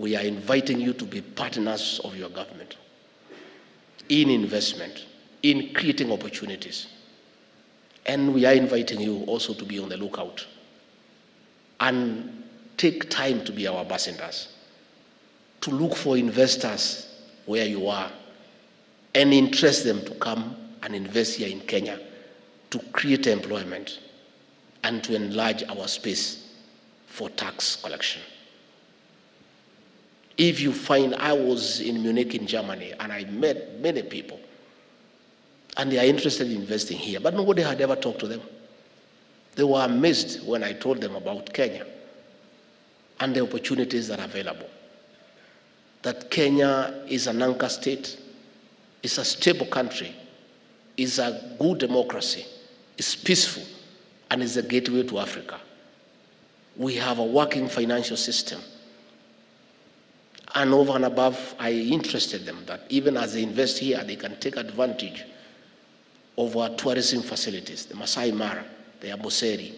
we are inviting you to be partners of your government in investment, in creating opportunities. And we are inviting you also to be on the lookout and take time to be our ambassadors, to look for investors where you are and interest them to come and invest here in Kenya to create employment and to enlarge our space for tax collection. If you find, I was in Munich in Germany and I met many people and they are interested in investing here, but nobody had ever talked to them. They were amazed when I told them about Kenya and the opportunities that are available. That Kenya is an anchor state, is a stable country, is a good democracy, is peaceful, and is a gateway to Africa. We have a working financial system. And over and above, I interested them that even as they invest here, they can take advantage of our tourism facilities, the Masai Mara, the Amboseli,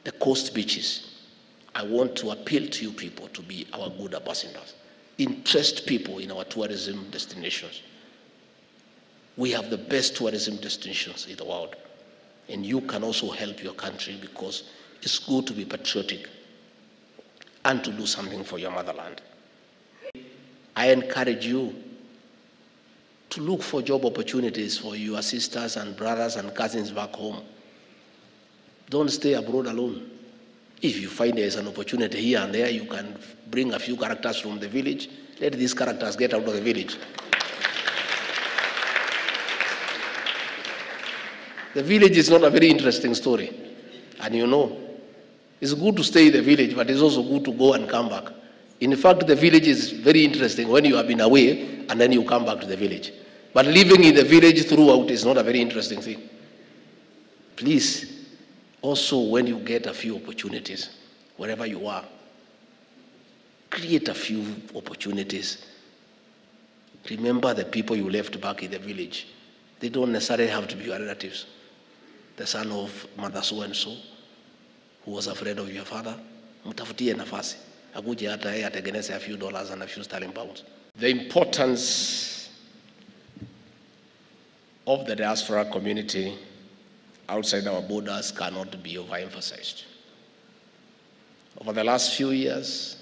the coast beaches. I want to appeal to you people to be our good ambassadors. Interest people in our tourism destinations. We have the best tourism destinations in the world. And you can also help your country because it's good to be patriotic and to do something for your motherland. I encourage you to look for job opportunities for your sisters and brothers and cousins back home. Don't stay abroad alone. If you find there is an opportunity here and there, you can bring a few characters from the village. Let these characters get out of the village. The village is not a very interesting story. And you know, it's good to stay in the village, but it's also good to go and come back. In fact, the village is very interesting when you have been away and then you come back to the village. But living in the village throughout is not a very interesting thing. Please, also when you get a few opportunities, wherever you are, create a few opportunities. Remember the people you left back in the village. They don't necessarily have to be your relatives. The son of mother so-and-so, who was afraid of your father, mtafutie nafasi. Akuje hata yeye atengeneze a few dollars and a few sterling pounds. The importance of the diaspora community outside our borders cannot be overemphasized. Over the last few years,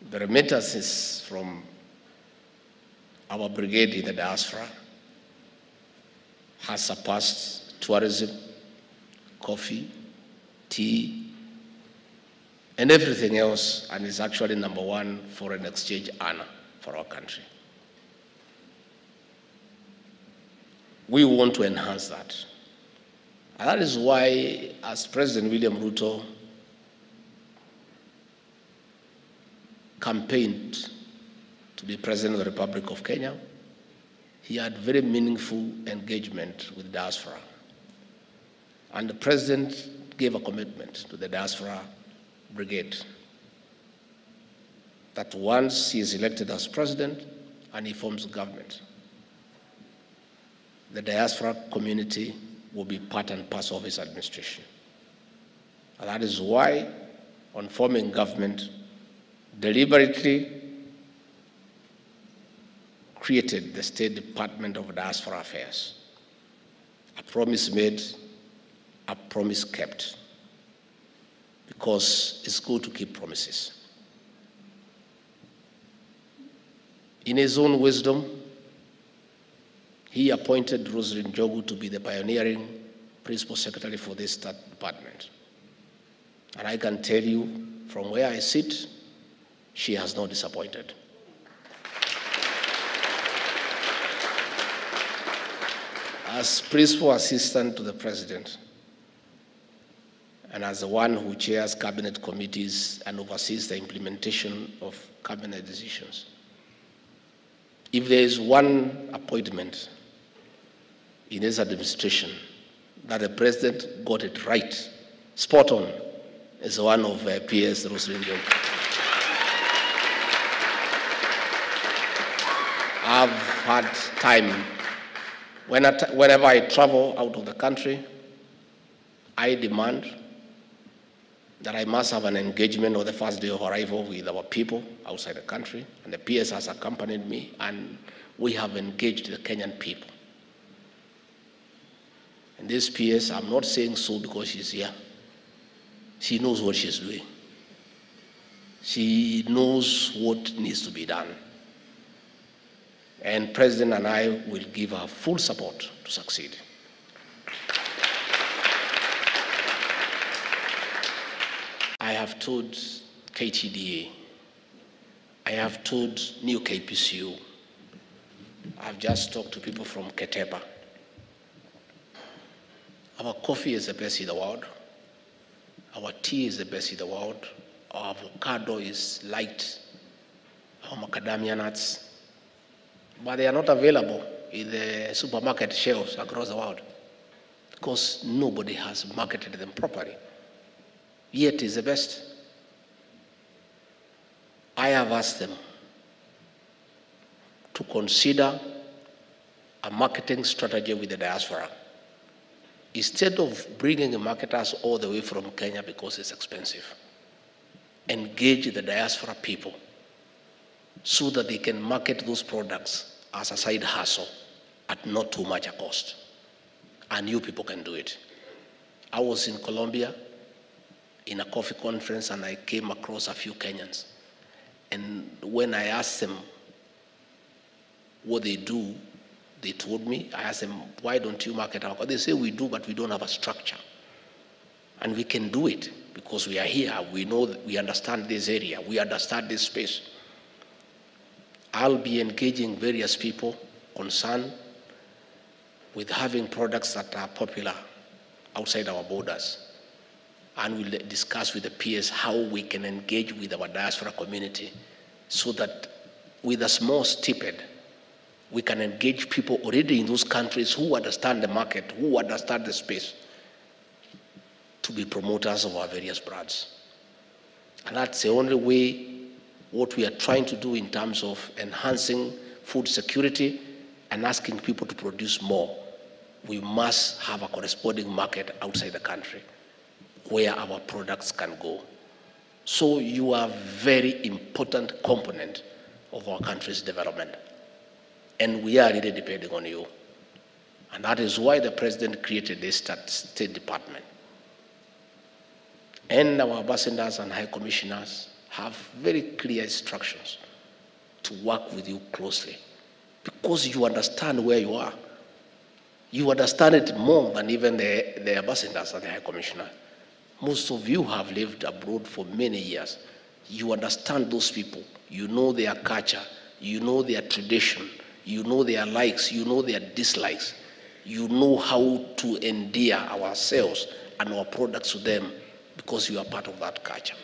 the remittances from our brigade in the diaspora has surpassed tourism, coffee, tea, and everything else, and is actually #1 foreign exchange earner for our country. We want to enhance that. And that is why, as President William Ruto campaigned to be President of the Republic of Kenya, he had very meaningful engagement with diaspora. And the President gave a commitment to the diaspora brigade that once he is elected as President and he forms government, the diaspora community will be part and parcel of his administration. And that is why, on forming government, deliberately created the State Department of Diaspora Affairs. A promise made, a promise kept, because it's good to keep promises. In his own wisdom, he appointed Rosalyn Njogu to be the pioneering principal secretary for this department. And I can tell you, from where I sit, she has not disappointed. As principal assistant to the president, and as the one who chairs cabinet committees and oversees the implementation of cabinet decisions, if there is one appointment in his administration that the president got it right, spot on, is one of PS Rosalyn Njogu. I've had time, whenever I travel out of the country, I demand that I must have an engagement on the first day of arrival with our people outside the country, and the PS has accompanied me, and we have engaged the Kenyan people. And this PS, I'm not saying so because she's here. She knows what she's doing. She knows what needs to be done. And President and I will give her full support to succeed. I have told KTDA, I have told New KPCU, I've just talked to people from Ketepa. Our coffee is the best in the world. Our tea is the best in the world. Our avocado is light. Our macadamia nuts. But they are not available in the supermarket shelves across the world because nobody has marketed them properly. Yet is the best. I have asked them to consider a marketing strategy with the diaspora. Instead of bringing marketers all the way from Kenya because it's expensive, engage the diaspora people so that they can market those products as a side hustle at not too much a cost. And you people can do it. I was in Colombia in a coffee conference and I came across a few Kenyans. And when I asked them what they do, they told me, I asked them, why don't you market our coffee? They say we do, but we don't have a structure. And we can do it because we are here. We know that we understand this area. We understand this space. I'll be engaging various people concerned with having products that are popular outside our borders. And we'll discuss with the peers how we can engage with our diaspora community so that with a small stipend, we can engage people already in those countries who understand the market, who understand the space, to be promoters of our various brands. And that's the only way what we are trying to do in terms of enhancing food security and asking people to produce more. We must have a corresponding market outside the country where our products can go. So you are a very important component of our country's development. And we are really depending on you. And that is why the president created this State Department. And our ambassadors and high commissioners have very clear instructions to work with you closely because you understand where you are. You understand it more than even the ambassadors and the high commissioner. Most of you have lived abroad for many years. You understand those people. You know their culture. You know their tradition. You know their likes, you know their dislikes. You know how to endear ourselves and our products to them because you are part of that culture.